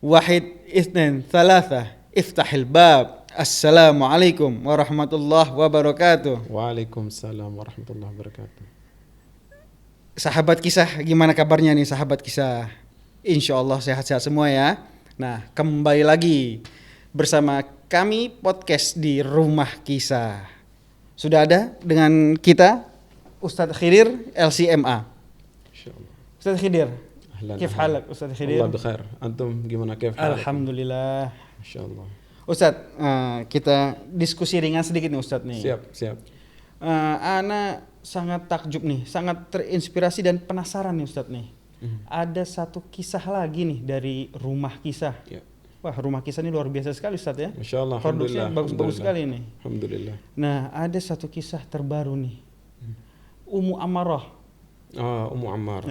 Wahid, itsnain, tsalatsa. Iftahil bab. Assalamualaikum warahmatullahi wabarakatuh. Waalaikumsalam warahmatullahi wabarakatuh. Sahabat kisah, gimana kabarnya nih sahabat kisah? Insya Allah sehat-sehat semua ya. Nah, kembali lagi bersama kami podcast di Rumah Kisah. Sudah ada dengan kita Ustadz Khidir LCMA. Insyaallah. Ustadz Khidir, Ahlan. kif halak Ustadz Khidir? Allah bikhair. Antum gimana kif halak? Alhamdulillah. Insyaallah. Ustadz, kita diskusi ringan sedikit nih Ustadz nih. Siap. Ana sangat takjub nih, sangat terinspirasi dan penasaran nih Ustadz nih. Ada satu kisah lagi nih dari Rumah Kisah. Ya. Wah, Rumah Kisah ini luar biasa sekali Ustadz ya. Masyaallah. Produksinya bagus-bagus sekali nih. Alhamdulillah. Nah, ada satu kisah terbaru nih. Ummu Ammarah. Ummu Ammar.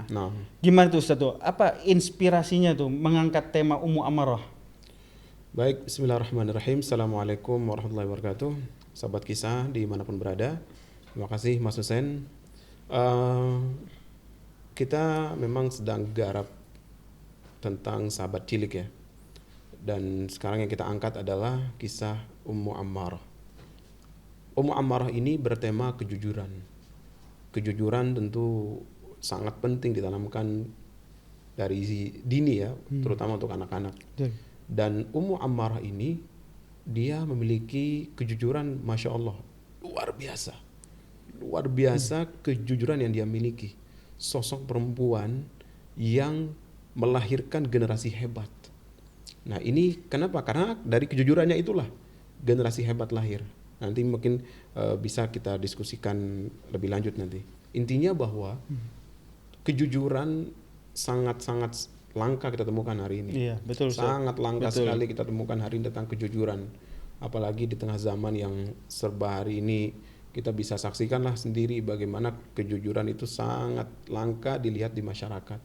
Nah, gimana tuh Ustadz tuh? Apa inspirasinya tuh mengangkat tema Ummu Ammarah? Baik, bismillahirrahmanirrahim. Assalamualaikum warahmatullahi wabarakatuh. Sahabat kisah dimanapun berada. Terima kasih Mas Hussein. Kita memang sedang garap tentang sahabat cilik ya. Dan sekarang yang kita angkat adalah kisah Ummu Ammarah. Ummu Ammarah ini bertema kejujuran. Kejujuran tentu sangat penting ditanamkan dari dini ya, terutama untuk anak-anak. Dan Ummu Ammarah ini dia memiliki kejujuran Masya Allah luar biasa kejujuran yang dia miliki. Sosok perempuan yang melahirkan generasi hebat. Nah ini kenapa? Karena dari kejujurannya itulah generasi hebat lahir. Nanti mungkin bisa kita diskusikan lebih lanjut nanti. Intinya bahwa kejujuran sangat-sangat langka kita temukan hari ini. Iya, betul. Sangat langka sekali kita temukan hari ini tentang kejujuran. Apalagi di tengah zaman yang serba hari ini kita bisa saksikanlah sendiri bagaimana kejujuran itu sangat langka dilihat di masyarakat.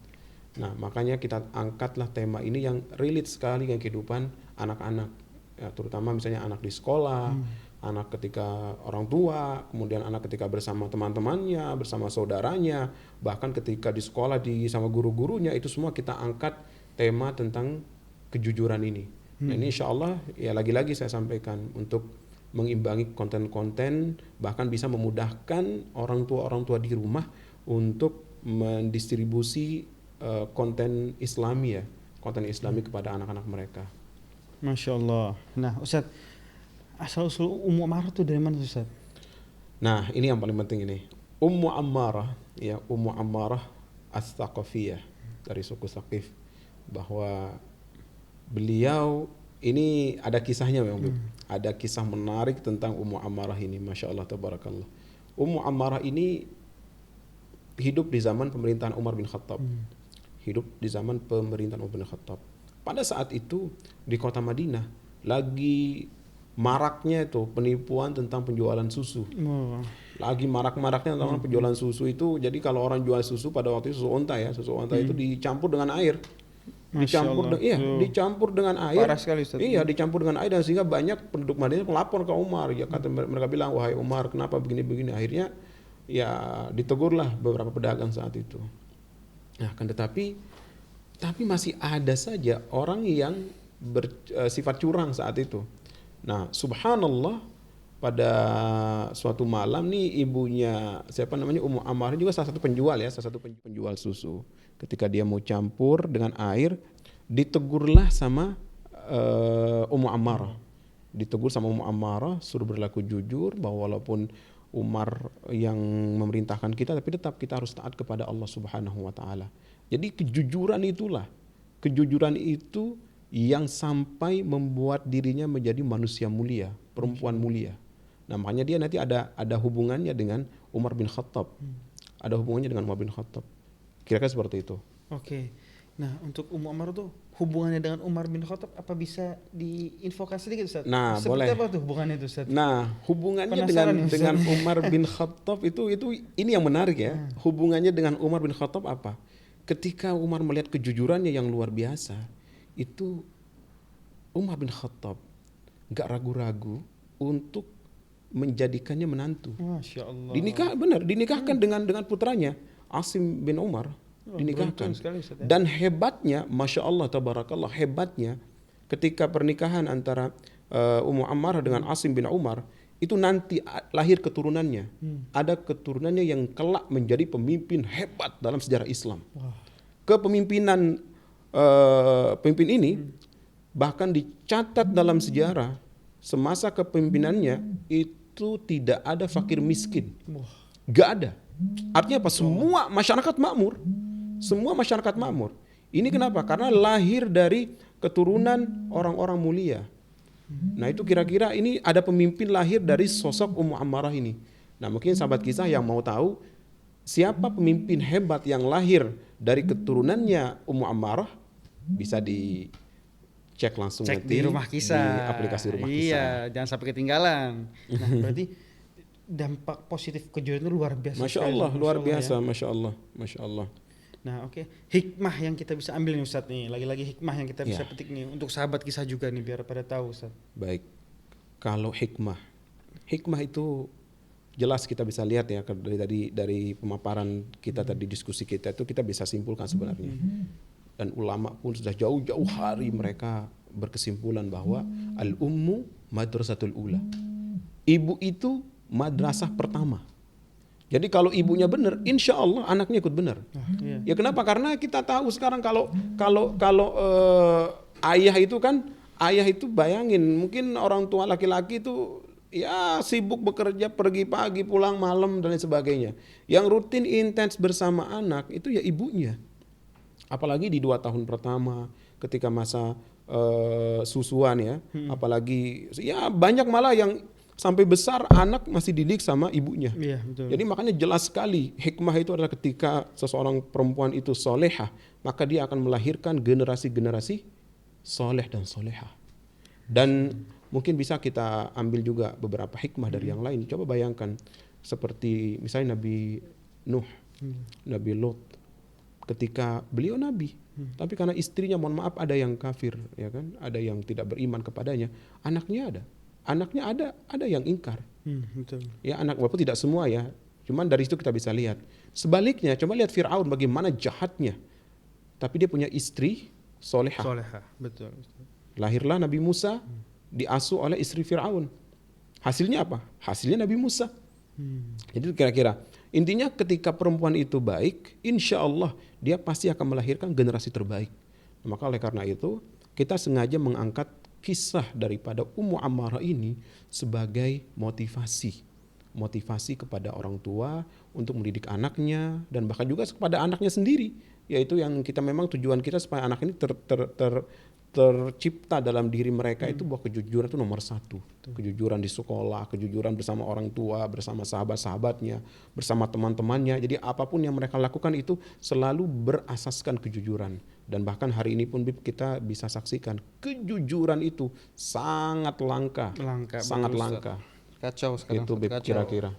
Nah, makanya kita angkatlah tema ini yang relate sekali dengan kehidupan anak-anak. Ya, terutama misalnya anak di sekolah, anak ketika orang tua, kemudian anak ketika bersama teman-temannya, bersama saudaranya, bahkan ketika di sekolah sama guru-gurunya, itu semua kita angkat tema tentang kejujuran ini. Nah ini insya Allah ya lagi-lagi saya sampaikan untuk mengimbangi konten-konten, bahkan bisa memudahkan orang tua di rumah untuk mendistribusi konten Islami ya, konten Islami kepada anak-anak mereka. Masya Allah. Nah Ustadz, asal-usul Ummu Ammarah itu dari mana Ustaz? Nah, ini yang paling penting ini. Ummu Ammarah, ya Ummu Ammarah As-Tsaqafiyah dari suku Tsaqif, bahwa beliau ini ada kisahnya memang. Ada kisah menarik tentang Ummu Ammarah ini, Masya Allah tabarakallah. Ummu Ammarah ini hidup di zaman pemerintahan Umar bin Khattab. Hidup di zaman pemerintahan Umar bin Khattab. Pada saat itu di kota Madinah lagi maraknya itu penipuan tentang penjualan susu. Lagi marak-maraknya tentang penjualan susu itu. Jadi kalau orang jual susu pada waktu itu susu onta ya, susu onta itu dicampur dengan air. Dicampur dengan air. Parah sekali Ustaz. Iya, dicampur dengan air, dan sehingga banyak penduduk Madinah melapor ke Umar. Ya kata mereka bilang, "Wahai Umar, kenapa begini-begini?" Akhirnya ya ditegurlah beberapa pedagang saat itu. Nah, kan tapi masih ada saja orang yang bersifat curang saat itu. Nah, subhanallah, pada suatu malam nih ibunya Ummu Ammarah juga salah satu penjual susu. Ketika dia mau campur dengan air, ditegurlah sama Ummu Ammarah. Ditegur sama Ummu Ammarah, suruh berlaku jujur, bahwa walaupun Umar yang memerintahkan kita, tapi tetap kita harus taat kepada Allah Subhanahu wa taala. Jadi kejujuran itu yang sampai membuat dirinya menjadi manusia mulia, perempuan mulia. Nah, makanya dia nanti ada hubungannya dengan Umar bin Khattab. Ada hubungannya dengan Umar bin Khattab. Kira-kira seperti itu. Oke. Nah, untuk Ummu Ammarah tuh hubungannya dengan Umar bin Khattab apa bisa diinfokan sedikit Ustaz? Nah, seperti boleh. apa tuh hubungannya itu Ustaz? Nah, hubungannya Penasaran dengan Umar bin Khattab itu ini yang menarik ya. Hubungannya dengan Umar bin Khattab apa? Ketika Umar melihat kejujurannya yang luar biasa, itu Umar bin Khattab gak ragu-ragu untuk menjadikannya menantu. Masya Allah. Dinikahkan dengan putranya Asim bin Umar. dinikahkan. beruntung sekali, Ustaz, ya. Dan hebatnya, masya Allah, tabarakallah, hebatnya ketika pernikahan antara Ummu Ammarah dengan Asim bin Umar, itu nanti lahir keturunannya. Ada keturunannya yang kelak menjadi pemimpin hebat dalam sejarah Islam. Kepemimpinan pemimpin ini bahkan dicatat dalam sejarah semasa kepemimpinannya itu tidak ada fakir miskin. Gak ada. Artinya apa? Semua masyarakat makmur. Semua masyarakat makmur. Ini kenapa? Karena lahir dari keturunan orang-orang mulia. Nah itu kira-kira ini ada pemimpin lahir dari sosok Ummu Ammarah ini. Nah mungkin sahabat kisah yang mau tahu siapa pemimpin hebat yang lahir dari keturunannya Ummu Ammarah, bisa dicek langsung Cek nanti di Rumah Kisah. di aplikasi Rumah Kisah. Iya, jangan sampai ketinggalan. Nah, berarti dampak positif kejujuran itu luar biasa. Masya sekali, Allah, luar Allah, biasa, ya. Masya Allah, Masya Allah. Nah, oke. Hikmah yang kita bisa ambil nih Ustadz nih. Lagi-lagi hikmah yang kita bisa Ya. petik nih untuk sahabat kisah juga nih biar pada tahu Ustadz. Baik, kalau hikmah itu jelas kita bisa lihat ya dari pemaparan kita tadi, diskusi kita itu kita bisa simpulkan sebenarnya. Dan ulama pun sudah jauh-jauh hari mereka berkesimpulan bahwa al-ummu madrasatul ula. Ibu itu madrasah pertama. Jadi kalau ibunya benar, insya Allah anaknya ikut benar. Iya. Ya kenapa? Karena kita tahu sekarang kalau ayah itu bayangin mungkin orang tua laki-laki itu ya sibuk bekerja, pergi pagi pulang malam dan lain sebagainya. Yang rutin intens bersama anak itu ya ibunya. Apalagi di 2 tahun pertama ketika masa susuan ya, apalagi ya banyak malah yang sampai besar anak masih didik sama ibunya. Iya, betul. Jadi makanya jelas sekali hikmah itu adalah ketika seseorang perempuan itu solehah, maka dia akan melahirkan generasi-generasi soleh dan solehah. Dan mungkin bisa kita ambil juga beberapa hikmah dari yang lain. Coba bayangkan seperti misalnya Nabi Nuh, Nabi Lot, ketika beliau nabi, tapi karena istrinya mohon maaf ada yang kafir, ya kan, ada yang tidak beriman kepadanya, anaknya ada yang ingkar. Betul. Ya anak, walaupun tidak semua ya, cuman dari situ kita bisa lihat. Sebaliknya, coba lihat Fir'aun bagaimana jahatnya, tapi dia punya istri solehah. Solehah, betul. Lahirlah Nabi Musa, diasuh oleh istri Fir'aun. Hasilnya apa? Hasilnya Nabi Musa. Jadi kira-kira intinya ketika perempuan itu baik, insya Allah dia pasti akan melahirkan generasi terbaik. Maka oleh karena itu kita sengaja mengangkat kisah daripada Ummu Ammarah ini sebagai motivasi kepada orang tua untuk mendidik anaknya dan bahkan juga kepada anaknya sendiri, yaitu yang kita memang tujuan kita supaya anak ini tercipta dalam diri mereka itu bahwa kejujuran itu nomor 1. Kejujuran di sekolah, kejujuran bersama orang tua, bersama sahabat-sahabatnya, bersama teman-temannya. Jadi apapun yang mereka lakukan itu selalu berasaskan kejujuran. Dan bahkan hari ini pun kita bisa saksikan kejujuran itu sangat langka. Sangat betul, langka. Ustaz. Kacau sekarang. Itu Bib, kacau. kira-kira.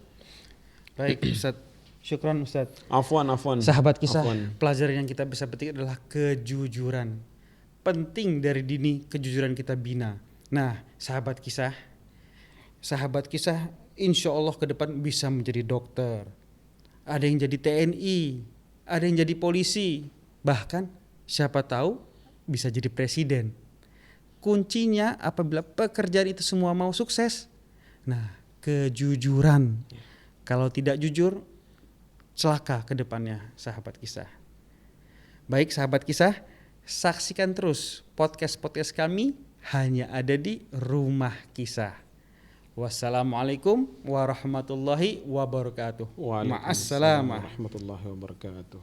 Baik, Ustaz. Syukran Ustaz. Afwan. Sahabat kisah, Afwan. pelajaran yang kita bisa petik adalah kejujuran. Penting dari dini kejujuran kita bina. Nah, sahabat kisah insya Allah ke depan bisa menjadi dokter. Ada yang jadi TNI, ada yang jadi polisi, bahkan siapa tahu bisa jadi presiden. Kuncinya apabila pekerjaan itu semua mau sukses, nah kejujuran. Kalau tidak jujur, celaka ke depannya sahabat kisah. Baik sahabat kisah, saksikan terus podcast-podcast kami hanya ada di Rumah Kisah. Wassalamualaikum warahmatullahi wabarakatuh. Waalaikumsalam Ma'assalamah. warahmatullahi wabarakatuh.